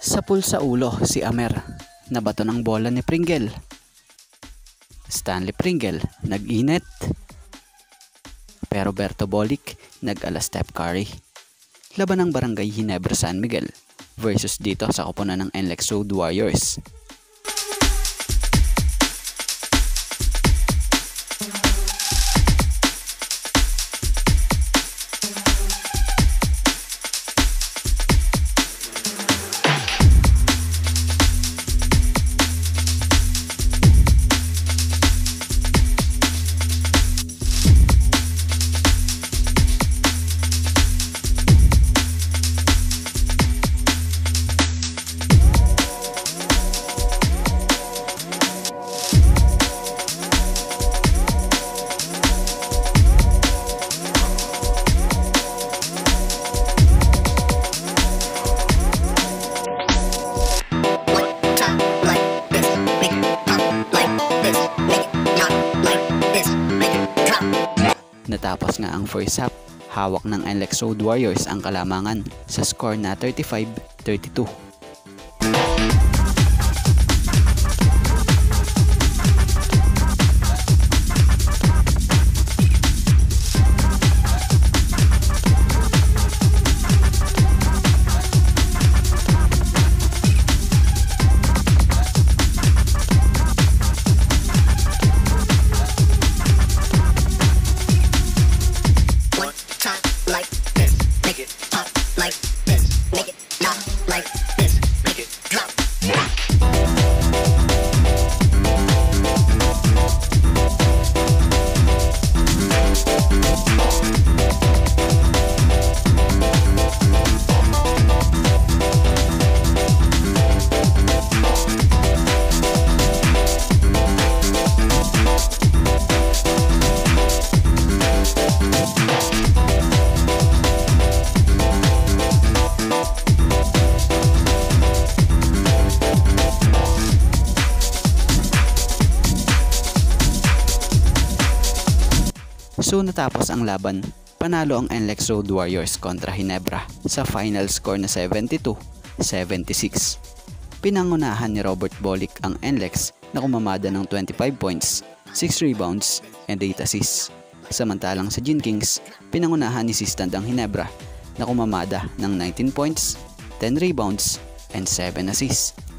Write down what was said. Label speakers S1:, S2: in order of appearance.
S1: Sapul sa ulo si Amer, nabato ng bola ni Pringle. Stanley Pringle nag-init. Pero Berto Bolic nag-ala Steph Curry. Laban ng Barangay Ginebra San Miguel versus dito sa koponan ng NLEX Road Warriors. Natapos nga ang first half, hawak ng NLEX Road Warriors ang kalamangan sa score na 35-32. So natapos ang laban, panalo ang NLEX Road Warriors kontra Ginebra sa final score na 72-76. Pinangunahan ni Robert Bolic ang NLEX na kumamada ng 25 points, 6 rebounds, and 8 assists. Samantalang sa Gin Kings, pinangunahan ni Sistand ang Ginebra na kumamada ng 19 points, 10 rebounds, and 7 assists.